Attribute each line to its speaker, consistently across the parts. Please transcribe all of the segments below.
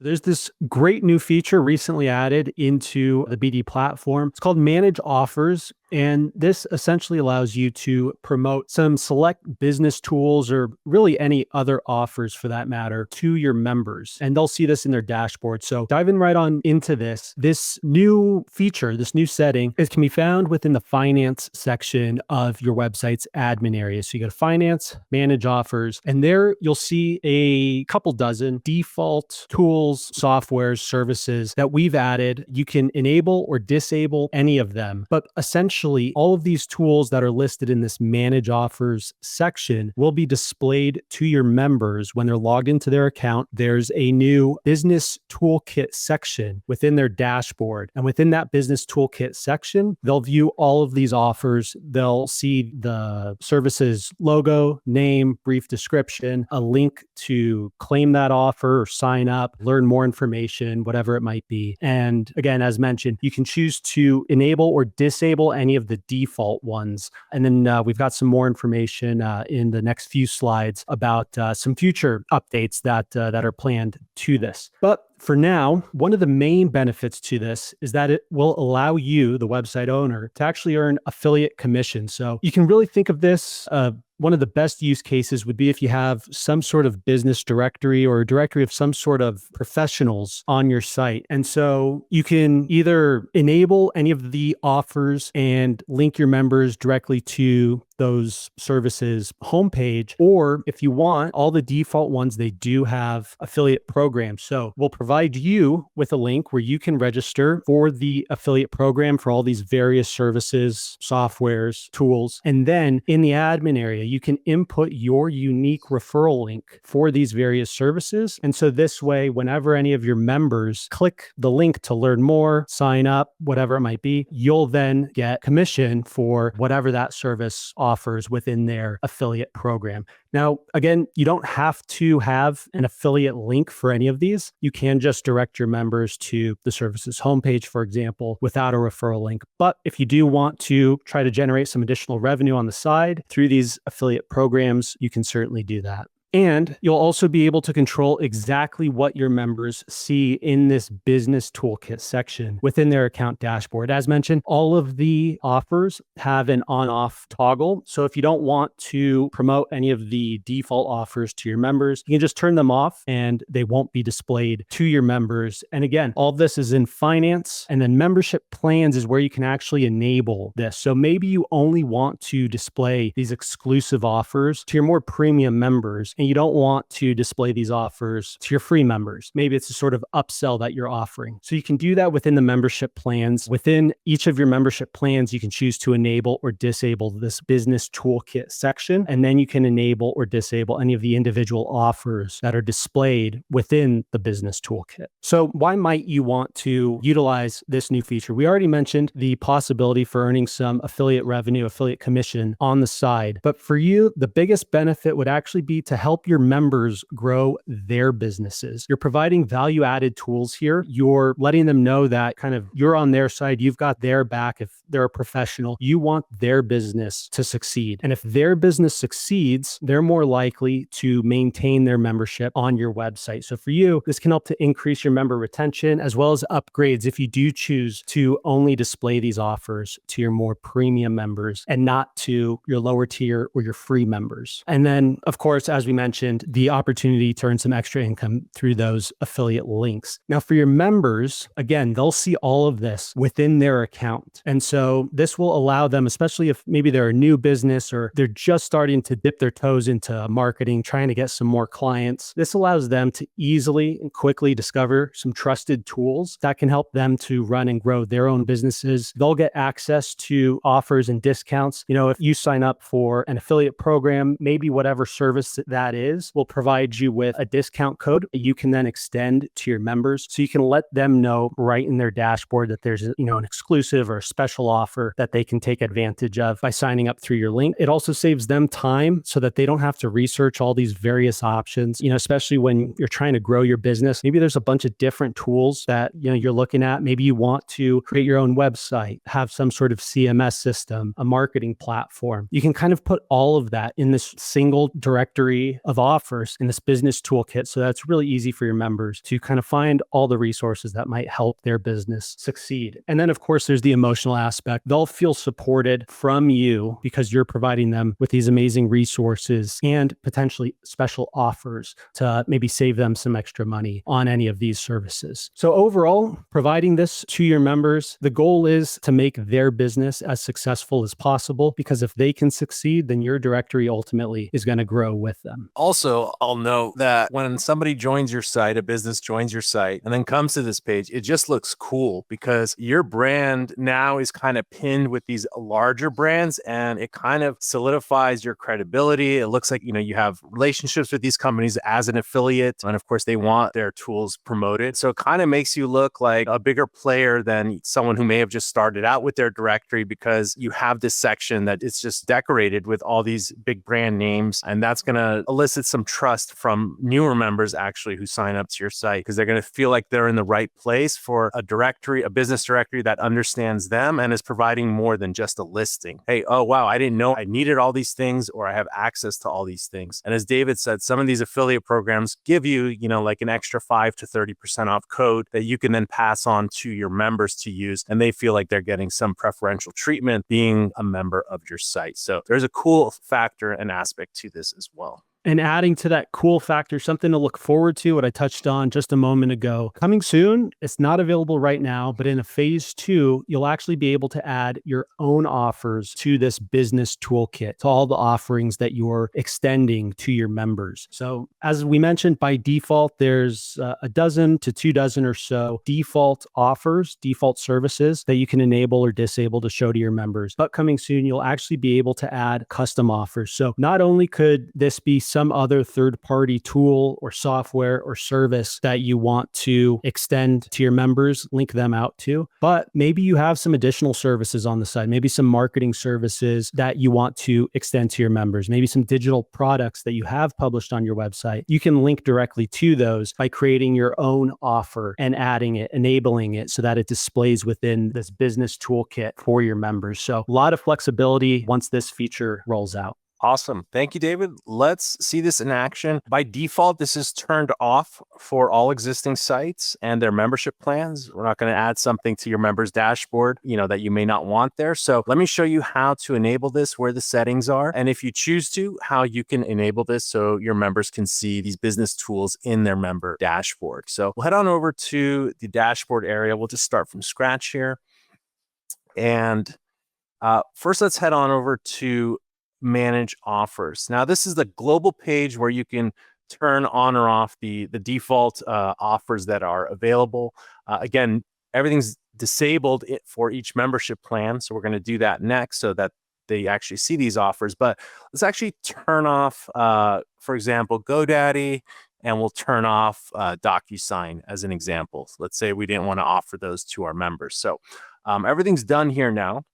Speaker 1: There's this great new feature recently added into the BD platform. It's called Manage Offers. And this essentially allows you to promote some select business tools or really any other offers for that matter to your members. And they'll see this in their dashboard. So diving right on into this, this new feature, this new setting, it can be found within the finance section of your website's admin area. So you go to finance, manage offers, and there you'll see a couple dozen default tools, softwares, services that we've added. You can enable or disable any of them, but essentially all of these tools that are listed in this manage offers section will be displayed to your members when they're logged into their account. There's a new business toolkit section within their dashboard. And within that business toolkit section, they'll view all of these offers. They'll see the services logo, name, brief description, a link to claim that offer or sign up, learn more information, whatever it might be. And again, as mentioned, you can choose to enable or disable any of the default ones. And then we've got some more information in the next few slides about some future updates that are planned to this. But for now, one of the main benefits to this is that it will allow you, the website owner, to actually earn affiliate commission. So you can really think of this one of the best use cases would be if you have some sort of business directory or a directory of some sort of professionals on your site. And so you can either enable any of the offers and link your members directly to those services homepage, or if you want, all the default ones, they do have affiliate programs. So we'll provide you with a link where you can register for the affiliate program for all these various services, softwares, tools. And then in the admin area, you can input your unique referral link for these various services. And so this way, whenever any of your members click the link to learn more, sign up, whatever it might be, you'll then get commission for whatever that service offers within their affiliate program. Now, again, you don't have to have an affiliate link for any of these. You can just direct your members to the services homepage, for example, without a referral link. But if you do want to try to generate some additional revenue on the side through these affiliate programs, you can certainly do that. And you'll also be able to control exactly what your members see in this business toolkit section within their account dashboard. As mentioned, all of the offers have an on-off toggle. So if you don't want to promote any of the default offers to your members, you can just turn them off and they won't be displayed to your members. And again, all of this is in finance, and then membership plans is where you can actually enable this. So maybe you only want to display these exclusive offers to your more premium members, and you don't want to display these offers to your free members. Maybe it's a sort of upsell that you're offering. So you can do that within the membership plans. Within each of your membership plans, you can choose to enable or disable this business toolkit section, and then you can enable or disable any of the individual offers that are displayed within the business toolkit. So why might you want to utilize this new feature? We already mentioned the possibility for earning some affiliate revenue, affiliate commission on the side. But for you, the biggest benefit would actually be to help your members grow their businesses. You're providing value-added tools here. You're letting them know that kind of you're on their side, you've got their back. If they're a professional, you want their business to succeed. And if their business succeeds, they're more likely to maintain their membership on your website. So for you, this can help to increase your member retention as well as upgrades if you do choose to only display these offers to your more premium members and not to your lower tier or your free members. And then, of course, as we mentioned, the opportunity to earn some extra income through those affiliate links. Now, for your members, again, they'll see all of this within their account. And so this will allow them, especially if maybe they're a new business or they're just starting to dip their toes into marketing, trying to get some more clients. This allows them to easily and quickly discover some trusted tools that can help them to run and grow their own businesses. They'll get access to offers and discounts. You know, if you sign up for an affiliate program, maybe whatever service that is will provide you with a discount code you can then extend to your members. So you can let them know right in their dashboard that there's, an exclusive or a special offer that they can take advantage of by signing up through your link. It also saves them time so that they don't have to research all these various options, especially when you're trying to grow your business. Maybe there's a bunch of different tools that, you're looking at. Maybe you want to create your own website, have some sort of CMS system, a marketing platform. You can kind of put all of that in this single directory array of offers in this business toolkit. So that's really easy for your members to kind of find all the resources that might help their business succeed. And then, of course, there's the emotional aspect. They'll feel supported from you because you're providing them with these amazing resources and potentially special offers to maybe save them some extra money on any of these services. So overall, providing this to your members, the goal is to make their business as successful as possible, because if they can succeed, then your directory ultimately is going to grow with them.
Speaker 2: Also, I'll note that when somebody joins your site, a business joins your site and then comes to this page, it just looks cool because your brand now is kind of pinned with these larger brands, and it kind of solidifies your credibility. It looks like, you have relationships with these companies as an affiliate. And of course, they want their tools promoted. So it kind of makes you look like a bigger player than someone who may have just started out with their directory, because you have this section that it's just decorated with all these big brand names. And that's going to elicit some trust from newer members actually who sign up to your site, because they're going to feel like they're in the right place for a directory, a business directory that understands them and is providing more than just a listing. Hey, oh, wow, I didn't know I needed all these things, or I have access to all these things. And as David said, some of these affiliate programs give you, like an extra 5 to 30% off code that you can then pass on to your members to use. And they feel like they're getting some preferential treatment being a member of your site. So there's a cool factor and aspect to this as well.
Speaker 1: And adding to that cool factor, something to look forward to, what I touched on just a moment ago. Coming soon, it's not available right now, but in a phase 2, you'll actually be able to add your own offers to this business toolkit, to all the offerings that you're extending to your members. So as we mentioned, by default, there's a dozen to 2 dozen or so default offers, default services that you can enable or disable to show to your members. But coming soon, you'll actually be able to add custom offers. So not only could this be some other third-party tool or software or service that you want to extend to your members, link them out to, but maybe you have some additional services on the side, maybe some marketing services that you want to extend to your members, maybe some digital products that you have published on your website. You can link directly to those by creating your own offer and adding it, enabling it so that it displays within this business toolkit for your members. So a lot of flexibility once this feature rolls out.
Speaker 2: Awesome. Thank you, David. Let's see this in action. By default, this is turned off for all existing sites and their membership plans. We're not going to add something to your members dashboard, that you may not want there. So let me show you how to enable this, where the settings are. And if you choose to, how you can enable this so your members can see these business tools in their member dashboard. So we'll head on over to the dashboard area. We'll just start from scratch here. And first, let's head on over to manage offers. Now, this is the global page where you can turn on or off the default offers that are available. Again, everything's disabled for each membership plan. So we're going to do that next so that they actually see these offers. But let's actually turn off, for example, GoDaddy, and we'll turn off DocuSign as an example. So let's say we didn't want to offer those to our members. So everything's done here now.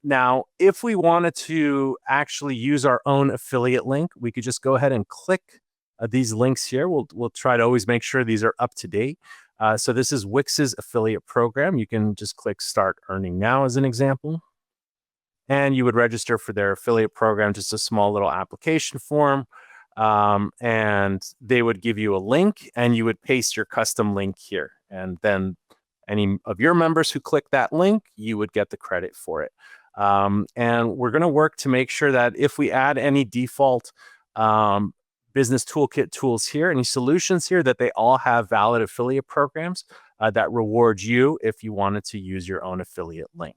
Speaker 2: Now, if we wanted to actually use our own affiliate link, we could just go ahead and click these links here. We'll try to always make sure these are up to date. So this is Wix's affiliate program. You can just click Start Earning Now as an example. And you would register for their affiliate program, just a small little application form. And they would give you a link, and you would paste your custom link here. And then any of your members who click that link, you would get the credit for it. And we're going to work to make sure that if we add any default business toolkit tools here, any solutions here, that they all have valid affiliate programs that reward you if you wanted to use your own affiliate link.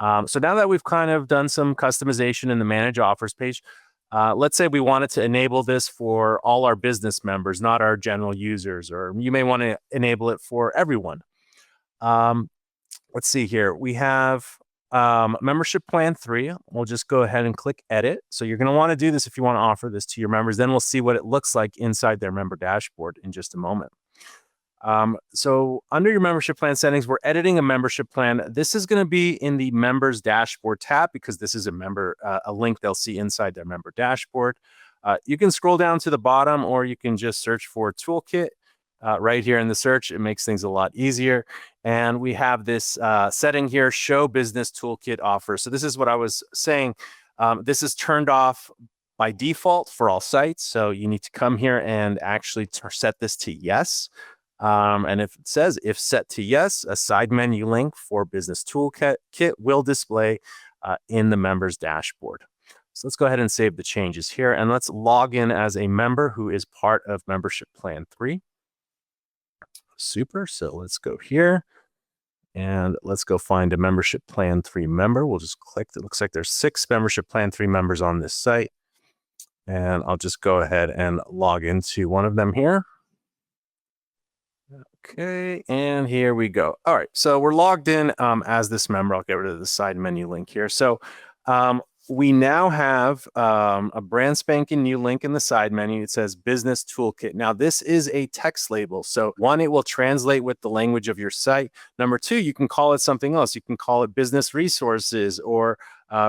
Speaker 2: So now that we've kind of done some customization in the Manage Offers page, let's say we wanted to enable this for all our business members, not our general users, or you may want to enable it for everyone. Let's see here. We have membership plan 3. We'll just go ahead and click edit. So you're going to want to do this if you want to offer this to your members. Then we'll see what it looks like inside their member dashboard in just a moment. So under your membership plan settings, we're editing a membership plan. This is going to be in the members dashboard tab because this is a link they'll see inside their member dashboard. You can scroll down to the bottom, or you can just search for toolkit. Right here in the search, it makes things a lot easier. And we have this setting here, show business toolkit offers. So this is what I was saying. This is turned off by default for all sites. So you need to come here and actually set this to yes. And if it says if set to yes, a side menu link for Business Toolkit will display in the members dashboard. So let's go ahead and save the changes here, and let's log in as a member who is part of membership plan 3. Super. So let's go here and let's go find a membership plan 3 member. We'll just click. It looks like there's 6 membership plan 3 members on this site. And I'll just go ahead and log into one of them here. Okay, and here we go. All right, so we're logged in as this member. I'll get rid of the side menu link here. So we now have a brand spanking new link in the side menu. It says Business Toolkit. Now, this is a text label. So 1, it will translate with the language of your site. Number 2, you can call it something else. You can call it Business Resources or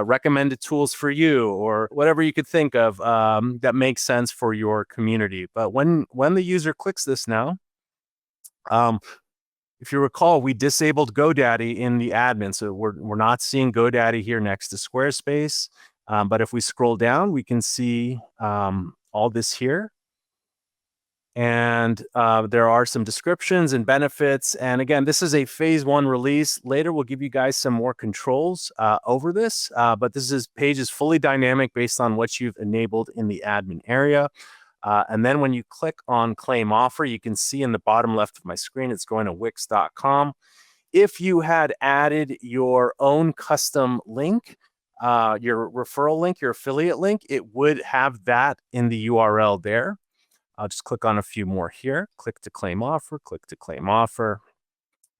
Speaker 2: recommended tools for you, or whatever you could think of that makes sense for your community. But when the user clicks this now, if you recall, we disabled GoDaddy in the admin, so we're not seeing GoDaddy here next to Squarespace. But if we scroll down, we can see all this here. And there are some descriptions and benefits. And again, this is a phase 1 release. Later, we'll give you guys some more controls over this. But this page is fully dynamic based on what you've enabled in the admin area. And then when you click on claim offer, you can see in the bottom left of my screen, it's going to wix.com. If you had added your own custom link, your referral link, your affiliate link, it would have that in the URL there. I'll just click on a few more here. Click to claim offer,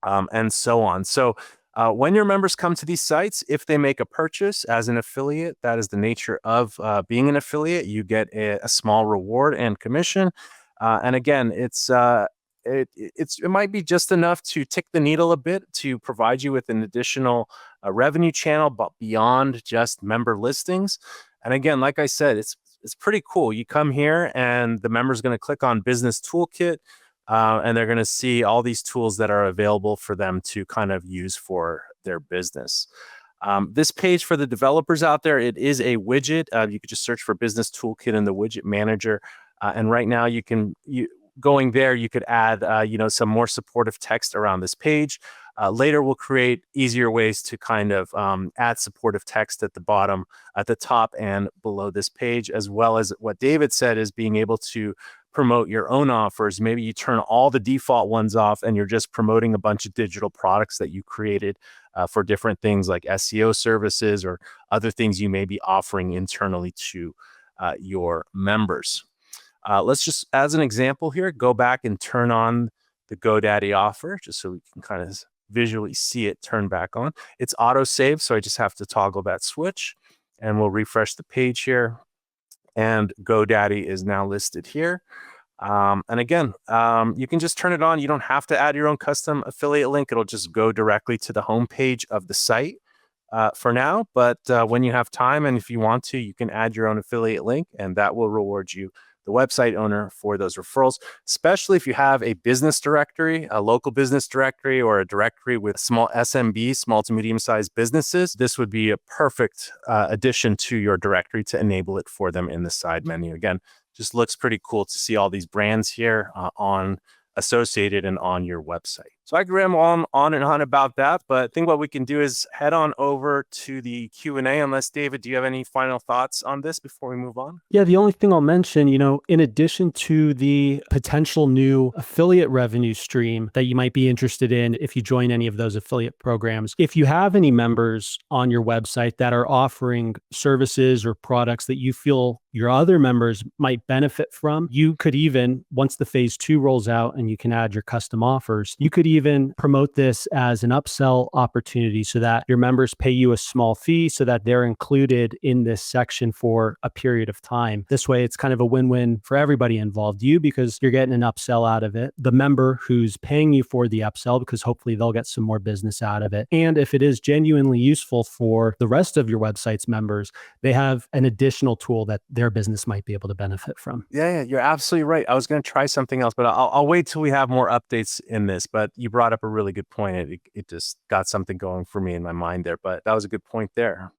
Speaker 2: and so on. So when your members come to these sites, if they make a purchase as an affiliate, that is the nature of being an affiliate, you get a small reward and commission. And again, it might be just enough to tick the needle a bit to provide you with an additional revenue channel, but beyond just member listings. And again, like I said, it's pretty cool. You come here and the member's going to click on Business Toolkit. And they're going to see all these tools that are available for them to kind of use for their business. This page for the developers out there, it is a widget. You could just search for Business Toolkit in the widget manager. And right now going there, you could add some more supportive text around this page. Later, we'll create easier ways to kind of add supportive text at the bottom, at the top, and below this page, as well as what David said is being able to promote your own offers. Maybe you turn all the default ones off and you're just promoting a bunch of digital products that you created for different things like SEO services or other things you may be offering internally to your members. Let's just, as an example here, go back and turn on the GoDaddy offer just so we can kind of visually see it turn back on. It's auto save, so I just have to toggle that switch and we'll refresh the page here. And GoDaddy is now listed here. And again, you can just turn it on. You don't have to add your own custom affiliate link. It'll just go directly to the homepage of the site for now. But when you have time and if you want to, you can add your own affiliate link and that will reward you, the website owner, for those referrals, especially if you have a business directory, a local business directory, or a directory with small SMB, small to medium-sized businesses. This would be a perfect addition to your directory to enable it for them in the side menu. Again, just looks pretty cool to see all these brands here associated and on your website. So I could ramble on and on about that, but I think what we can do is head on over to the Q&A. Unless, David, do you have any final thoughts on this before we move on?
Speaker 1: Yeah, the only thing I'll mention, in addition to the potential new affiliate revenue stream that you might be interested in if you join any of those affiliate programs, if you have any members on your website that are offering services or products that you feel your other members might benefit from, you could even, once the phase 2 rolls out and you can add your custom offers, you could even promote this as an upsell opportunity so that your members pay you a small fee so that they're included in this section for a period of time. This way, it's kind of a win-win for everybody involved. You, because you're getting an upsell out of it, the member who's paying you for the upsell, because hopefully they'll get some more business out of it. And if it is genuinely useful for the rest of your website's members, they have an additional tool that their business might be able to benefit from.
Speaker 2: Yeah, you're absolutely right. I was going to try something else, but I'll wait till we have more updates in this. But you brought up a really good point. It just got something going for me in my mind there. But that was a good point there.